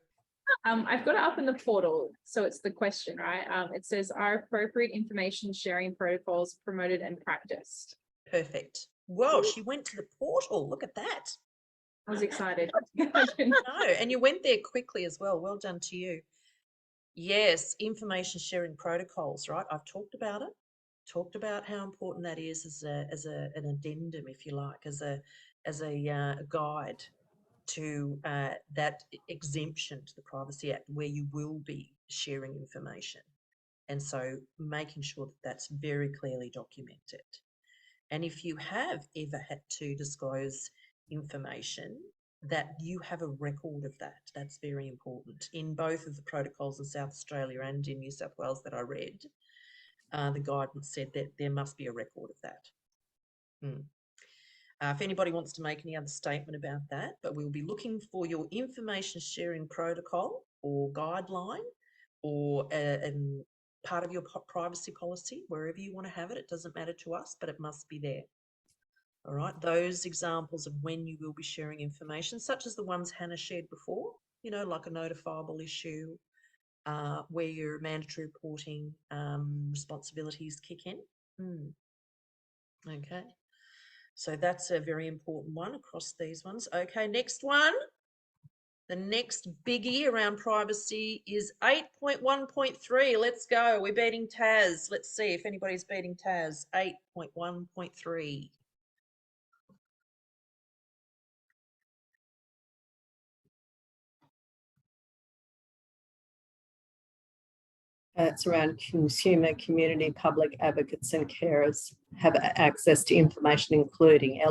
S10: I've got it up in the portal, so it's the question, right? It says, are appropriate information sharing protocols promoted and practiced?
S1: Perfect. Whoa, she went to the portal. Look at that.
S10: I was excited.
S1: No, and you went there quickly as well. Well done to you. Yes, information sharing protocols, right? I've talked about it. Talked about how important that is as an addendum, if you like, as a guide to that exemption to the Privacy Act, where you will be sharing information, and so making sure that that's very clearly documented. And if you have ever had to disclose information, that you have a record of that. That's very important. In both of the protocols in South Australia and in New South Wales that I read, the guidance said that there must be a record of that. If anybody wants to make any other statement about that, but we'll be looking for your information sharing protocol or guideline or part of your privacy policy, wherever you want to have it. It doesn't matter to us, but it must be there. All right, those examples of when you will be sharing information, such as the ones Hannah shared before, you know, like a notifiable issue, where your mandatory reporting responsibilities kick in. Okay, so that's a very important one across these ones. Okay, next one. The next biggie around privacy is 8.1.3. Let's go. We're beating Taz. Let's see if anybody's beating Taz. 8.1.3.
S9: It's around consumer, community, public advocates and carers have access to information, including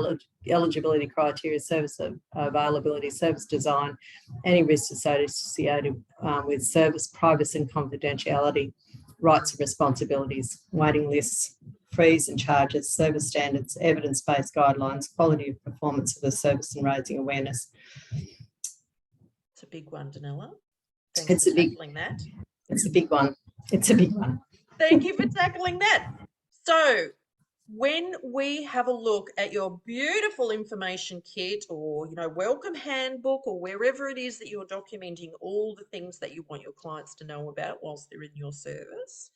S9: eligibility criteria, service availability, service design, any risks associated with service, privacy and confidentiality, rights and responsibilities, waiting lists, fees and charges, service standards, evidence-based guidelines, quality of performance of the service and raising awareness.
S1: It's a big one, Danella. Thanks
S9: It's
S1: for
S9: a big,
S1: tackling that.
S9: it's a big one. It's a big one.
S1: Thank you for tackling that. So when we have a look at your beautiful information kit or, you know, welcome handbook or wherever it is that you're documenting all the things that you want your clients to know about whilst they're in your service,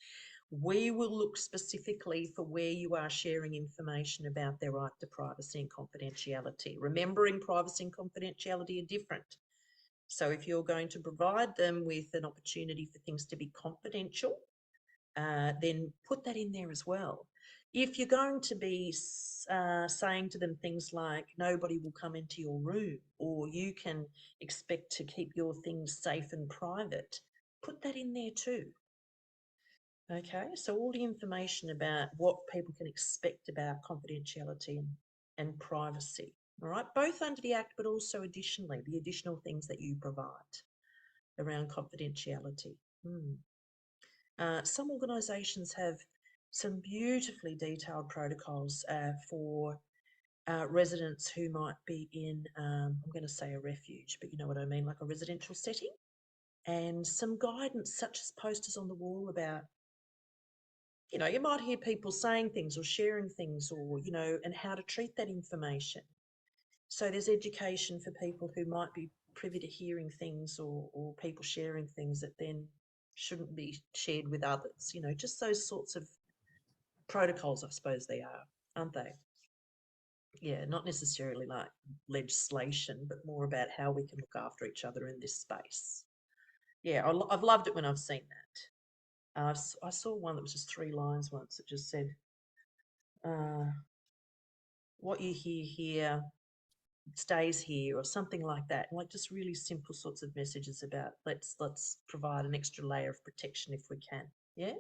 S1: we will look specifically for where you are sharing information about their right to privacy and confidentiality. Remembering privacy and confidentiality are different. So if you're going to provide them with an opportunity for things to be confidential, then put that in there as well. If you're going to be saying to them things like nobody will come into your room or you can expect to keep your things safe and private, put that in there too. Okay, so all the information about what people can expect about confidentiality and privacy, all right, both under the Act, but also additionally, the additional things that you provide around confidentiality. Some organisations have some beautifully detailed protocols for residents who might be in, I'm going to say a refuge, but you know what I mean, like a residential setting, and some guidance such as posters on the wall about, you know, you might hear people saying things or sharing things or, you know, and how to treat that information. So there's education for people who might be privy to hearing things or people sharing things that then shouldn't be shared with others, you know, just those sorts of protocols, I suppose they are, aren't they? Yeah, not necessarily like legislation, but more about how we can look after each other in this space. Yeah, I've loved it when I've seen that. I saw one that was just 3 lines once. It just said, what you hear here stays here, or something like that. Like just really simple sorts of messages about let's provide an extra layer of protection if we can. Yeah.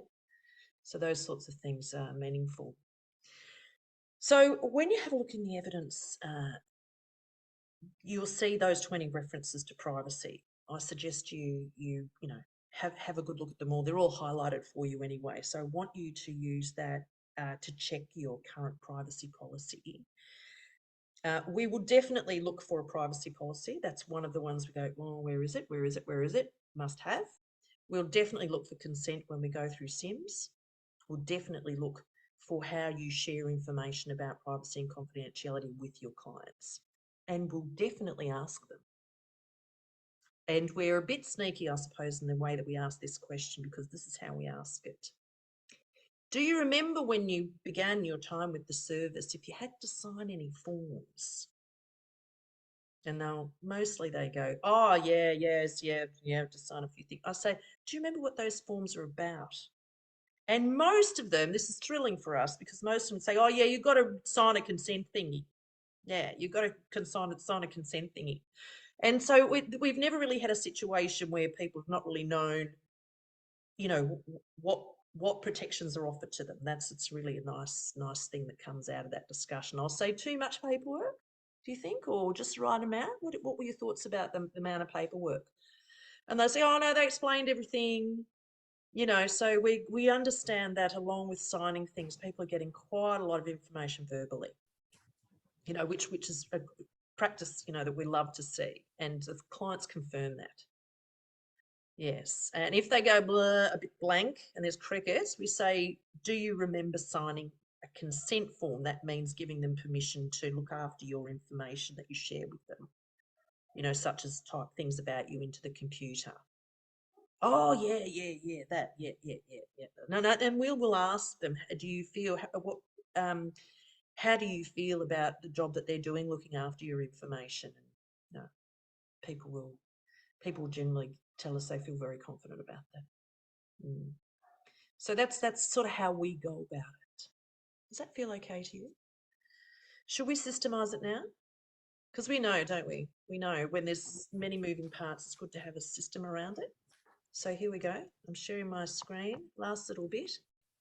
S1: So those sorts of things are meaningful. So when you have a look in the evidence, you'll see those 20 references to privacy. I suggest you know, have a good look at them all. They're all highlighted for you anyway. So I want you to use that to check your current privacy policy. We will definitely look for a privacy policy. That's one of the ones we go, oh, where is it? Where is it? Where is it? Must have. We'll definitely look for consent when we go through SIMS. We'll definitely look for how you share information about privacy and confidentiality with your clients. And we'll definitely ask them. And we're a bit sneaky, I suppose, in the way that we ask this question, because this is how we ask it. Do you remember when you began your time with the service, if you had to sign any forms? And mostly they go, oh, yeah, yes, yeah, you have to sign a few things. I say, do you remember what those forms are about? And most of them, this is thrilling for us, because most of them say, oh, yeah, you've got to sign a consent thingy. Yeah, you've got to sign a consent thingy. And so we've never really had a situation where people have not really known, you know, what protections are offered to them. It's really a nice thing that comes out of that discussion. I'll say, too much paperwork, do you think, or just the right amount? What were your thoughts about the amount of paperwork? And they say, oh no, they explained everything. You know, so we understand that along with signing things, people are getting quite a lot of information verbally, you know, which is a practice, you know, that we love to see, and the clients confirm that. Yes, and if they go blur, a bit blank and there's crickets, we say, do you remember signing a consent form? That means giving them permission to look after your information that you share with them, you know, such as type things about you into the computer. Oh, yeah, that, yeah. No, and we'll ask them, do you feel, how do you feel about the job that they're doing looking after your information? And, you know, people generally tell us they feel very confident about that. So that's sort of how we go about it. Does that feel okay to you? Should we systemize it now? Because we know, don't we? We know when there's many moving parts, it's good to have a system around it. So here we go. I'm sharing my screen. Last little bit.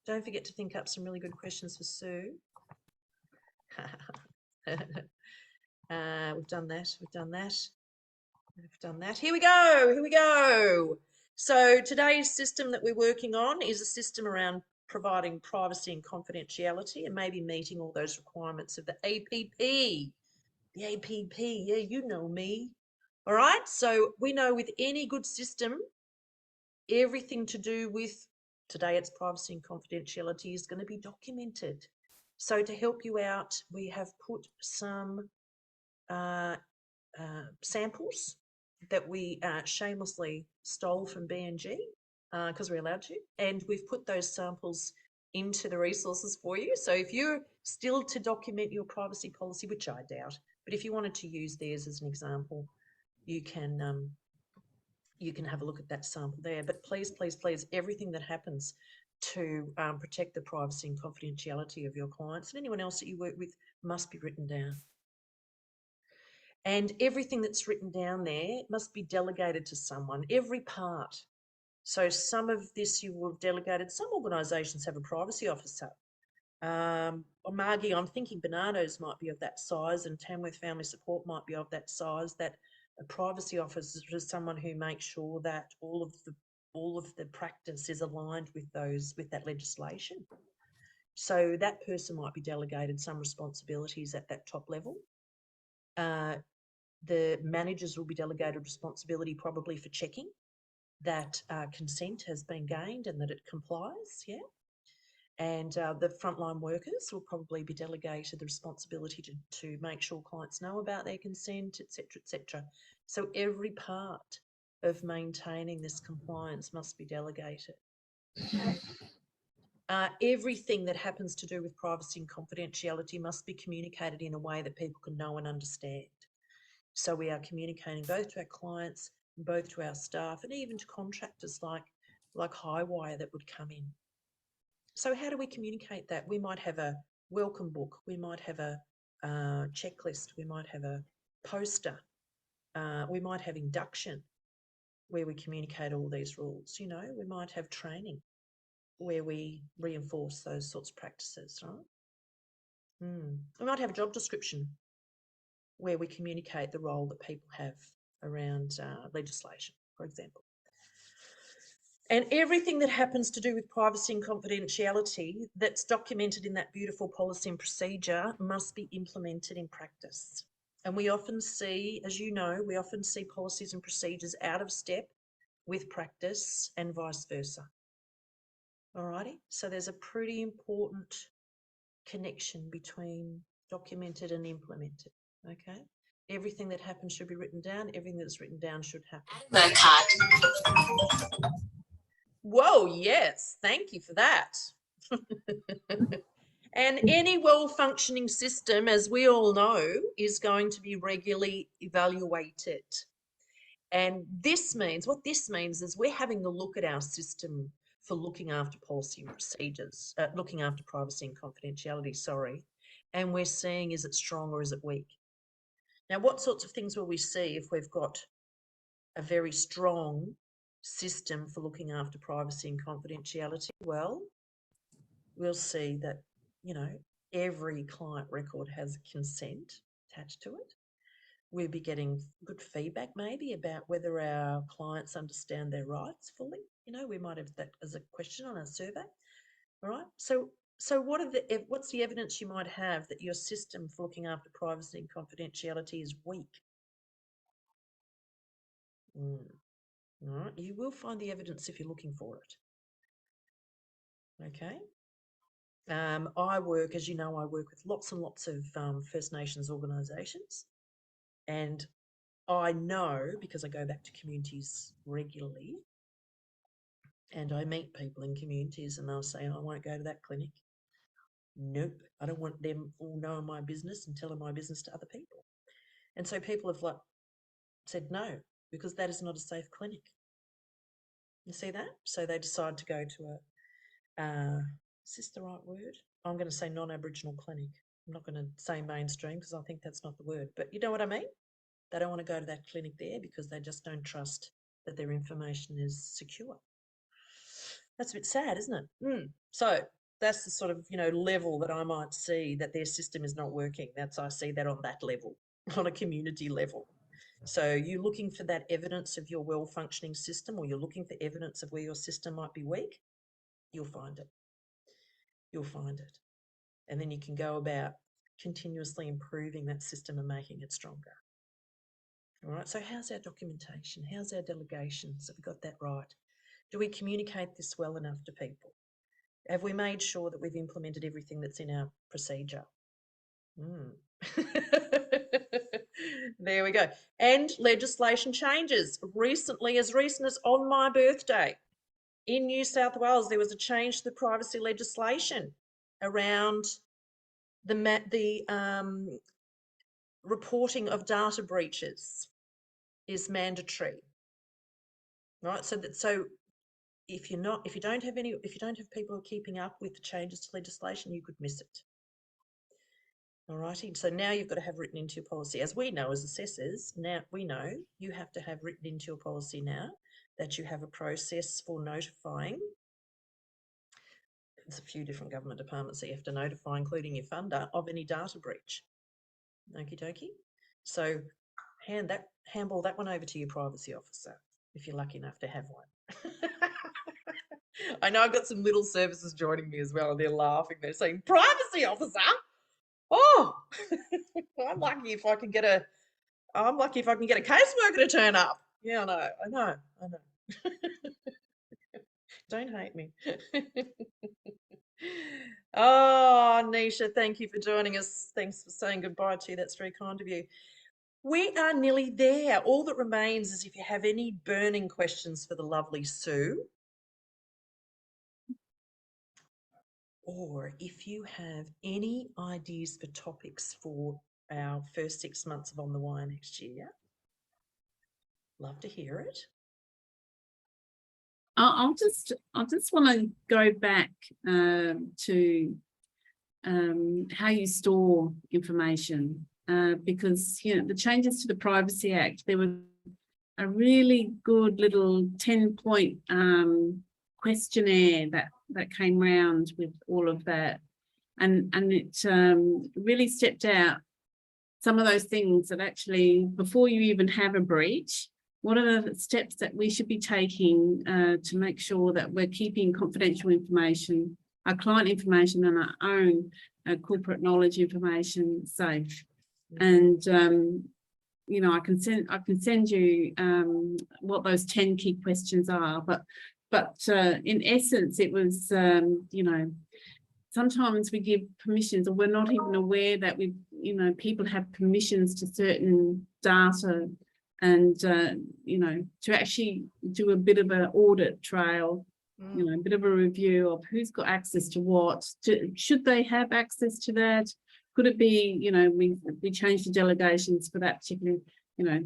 S1: Don't forget to think up some really good questions for Sue. We've done that. We've done that. We've done that. Here we go. Here we go. So today's system that we're working on is a system around providing privacy and confidentiality and maybe meeting all those requirements of the APP. The APP, yeah, you know me. All right, so we know with any good system, everything to do with, today it's privacy and confidentiality, is going to be documented. So to help you out, we have put some samples that we shamelessly stole from BNG because we're allowed to, and we've put those samples into the resources for you. So if you're still to document your privacy policy, which I doubt, but if you wanted to use theirs as an example, you can have a look at that sample there. But please, please, please, everything that happens to protect the privacy and confidentiality of your clients and anyone else that you work with must be written down. And everything that's written down there must be delegated to someone, every part. So some of this you will have delegated. Some organisations have a privacy officer. Margie, I'm thinking Bernardo's might be of that size, and Tamworth Family Support might be of that size, that a privacy officer is someone who makes sure that all of the practice is aligned with that legislation. So that person might be delegated some responsibilities at that top level. The managers will be delegated responsibility probably for checking that consent has been gained and that it complies, yeah. And the frontline workers will probably be delegated the responsibility to make sure clients know about their consent, etc., etc. So every part of maintaining this compliance must be delegated. Everything that happens to do with privacy and confidentiality must be communicated in a way that people can know and understand. So we are communicating both to our clients, both to our staff, and even to contractors like Highwire that would come in. So how do we communicate that? We might have a welcome book, we might have a checklist, we might have a poster, we might have induction where we communicate all these rules. You know, we might have training where we reinforce those sorts of practices, right? We might have a job description where we communicate the role that people have around legislation, for example. And everything that happens to do with privacy and confidentiality that's documented in that beautiful policy and procedure must be implemented in practice. And we often see, as you know, we often see policies and procedures out of step with practice and vice versa. Alrighty, so there's a pretty important connection between documented and implemented, okay? Everything that happens should be written down. Everything that's written down should happen. Whoa, yes, thank you for that. And any well-functioning system, as we all know, is going to be regularly evaluated. And this means, what this means is we're having a look at our system for looking after policy and procedures, looking after privacy and confidentiality, sorry, and we're seeing, is it strong or is it weak? Now, what sorts of things will we see if we've got a very strong system for looking after privacy and confidentiality? Well, we'll see that, you know, every client record has consent attached to it. We'll be getting good feedback maybe about whether our clients understand their rights fully. You know, we might have that as a question on our survey. All right. So what's the evidence you might have that your system for looking after privacy and confidentiality is weak? All right. You will find the evidence if you're looking for it. Okay. I work, as you know, I work with lots and lots of First Nations organisations, and I know, because I go back to communities regularly and I meet people in communities and they'll say, I won't go to that clinic. Nope, I don't want them all knowing my business and telling my business to other people. And so people have said no, because that is not a safe clinic. You see that? So they decide to go to is this the right word? I'm going to say non-Aboriginal clinic. I'm not going to say mainstream because I think that's not the word, but you know what I mean? They don't want to go to that clinic there because they just don't trust that their information is secure. That's a bit sad, isn't it? So that's the sort of, level that I might see that their system is not working. I see that on that level, on a community level. So you're looking for that evidence of your well-functioning system, or you're looking for evidence of where your system might be weak, you'll find it. You'll find it. And then you can go about continuously improving that system and making it stronger. All right, so how's our documentation? How's our delegations? Have we got that right? Do we communicate this well enough to people? Have we made sure that we've implemented everything that's in our procedure? There we go. And legislation changes. As recent as on my birthday, in New South Wales, there was a change to the privacy legislation around the reporting of data breaches is mandatory, right? So if you don't have people who are keeping up with the changes to legislation, you could miss it. All righty. So now you've got to have written into your policy, as we know as assessors. Now we know you have to have written into your policy now that you have a process for notifying. There's a few different government departments that you have to notify, including your funder, of any data breach. Okie dokie. So handball that one over to your privacy officer if you're lucky enough to have one. I know I've got some little services joining me as well, and they're laughing. They're saying, "Privacy officer? Oh, I'm lucky if I can get a caseworker to turn up." Yeah, I know. Don't hate me. Oh, Nisha, thank you for joining us. Thanks for saying goodbye to you. That's very kind of you. We are nearly there. All that remains is if you have any burning questions for the lovely Sue, or if you have any ideas for topics for our first 6 months of On the Wire next year, love to hear it.
S8: I'll just want to go back to how you store information, because the changes to the Privacy Act, there was a really good little 10-point questionnaire that came round with all of that, and it really stepped out some of those things that actually, before you even have a breach, what are the steps that we should be taking to make sure that we're keeping confidential information, our client information, and our own corporate knowledge information safe? And I can send you what those 10 key questions are. But in essence, it was sometimes we give permissions, or we're not even aware that people have permissions to certain data. And, to actually do a bit of an audit trail, a bit of a review of who's got access to what, should they have access to that? Could it be, we changed the delegations for that particular,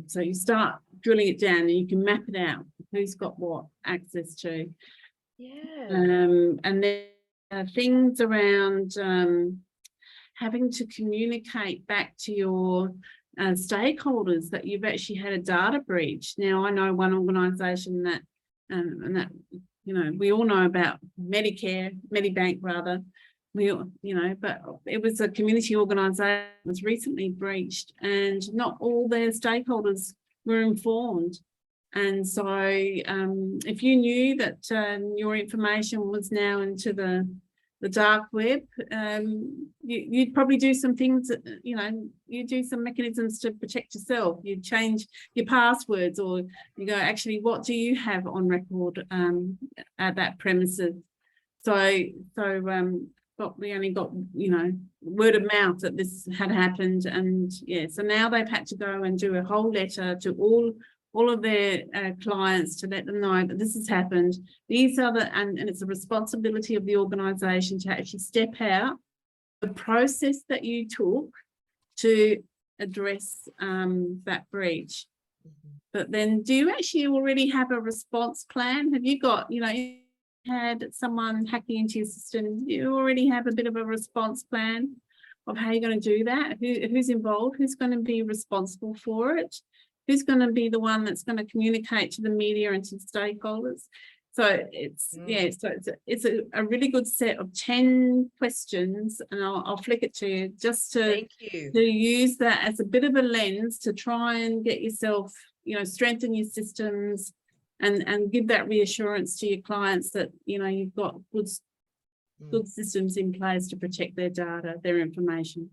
S8: so you start drilling it down and you can map it out, who's got what access to.
S1: Yeah.
S8: And then things around having to communicate back to your stakeholders that you've actually had a data breach. Now, I know one organisation that, and that, we all know about Medibank rather, but it was a community organisation that was recently breached, and not all their stakeholders were informed. And so if you knew that your information was now into the dark web, you'd probably do some things, you do some mechanisms to protect yourself. You'd change your passwords, or you go, actually, what do you have on record at that premises? But we only got, word of mouth that this had happened. And yeah, so now they've had to go and do a whole letter to all of their clients to let them know that this has happened. These are and it's a responsibility of the organisation to actually step out the process that you took to address that breach. But then, do you actually already have a response plan? Have you got, had someone hacking into your system? Do you already have a bit of a response plan of how you're going to do that? Who's involved? Who's going to be responsible for it? Who's going to be the one that's going to communicate to the media and to stakeholders? So it's it's a really good set of 10 questions, and I'll flick it to you just to use that as a bit of a lens to try and get yourself, you know, strengthen your systems and give that reassurance to your clients that, you know, you've got good systems in place to protect their data, their information.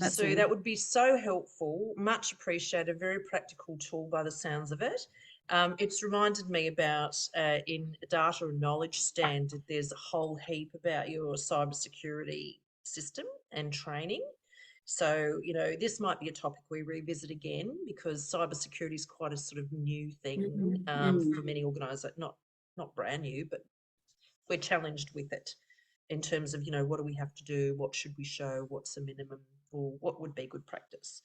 S1: So that would be so helpful, much appreciated, very practical tool by the sounds of it. It's reminded me about in data and knowledge standard, there's a whole heap about your cybersecurity system and training. So, you know, this might be a topic we revisit again, because cybersecurity is quite a sort of new thing for many organisations, not brand new, but we're challenged with it in terms of, you know, what do we have to do? What should we show? What's the minimum, or what would be good practice?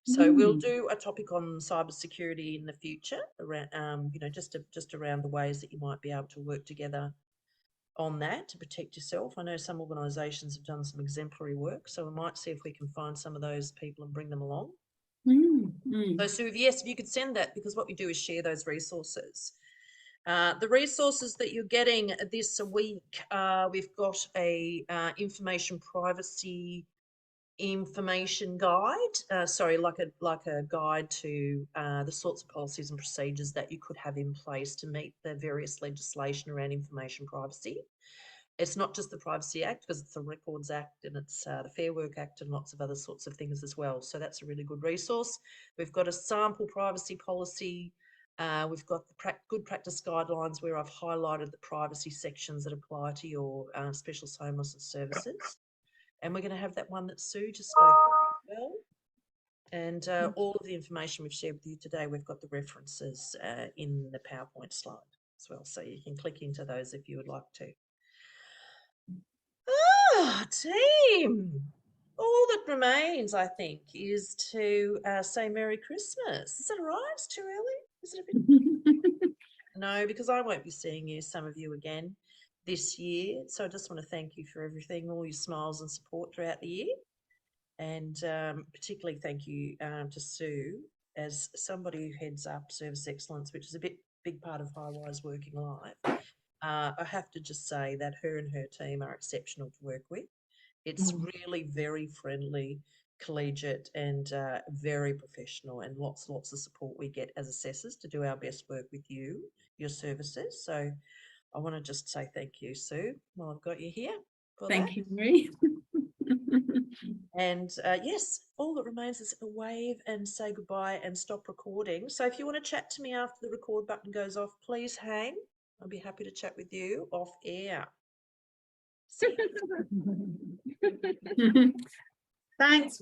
S1: So we'll do a topic on cybersecurity in the future around, you know, just around the ways that you might be able to work together on that to protect yourself. I know some organisations have done some exemplary work, so we might see if we can find some of those people and bring them along. So Sue, yes, if you could send that, because what we do is share those resources. The resources that you're getting this week, we've got a information privacy information guide, sorry, like a guide to the sorts of policies and procedures that you could have in place to meet the various legislation around information privacy. It's not just the Privacy Act, because it's the Records Act and it's the Fair Work Act and lots of other sorts of things as well. So that's a really good resource. We've got a sample privacy policy. We've got the good practice guidelines where I've highlighted the privacy sections that apply to your specialist homelessness services. And we're going to have that one that Sue just spoke about as well. And all of the information we've shared with you today, we've got the references in the PowerPoint slide as well. So you can click into those if you would like to. Team, all that remains, I think, is to say Merry Christmas. Is that all right? It's too early? Is it a bit? No, because I won't be seeing you, some of you, again this year. So I just want to thank you for everything, all your smiles and support throughout the year. And particularly thank you to Sue, as somebody who heads up Service Excellence, which is a big part of Highwire's working life. I have to just say that her and her team are exceptional to work with. It's really very friendly, collegiate, and very professional, and lots of support we get as assessors to do our best work with you, your services. So I want to just say thank you, Sue, while I've got you here.
S8: Thank you, Marie.
S1: And yes, all that remains is a wave and say goodbye and stop recording. So if you want to chat to me after the record button goes off, please hang. I'll be happy to chat with you off air. See you.
S5: Thanks.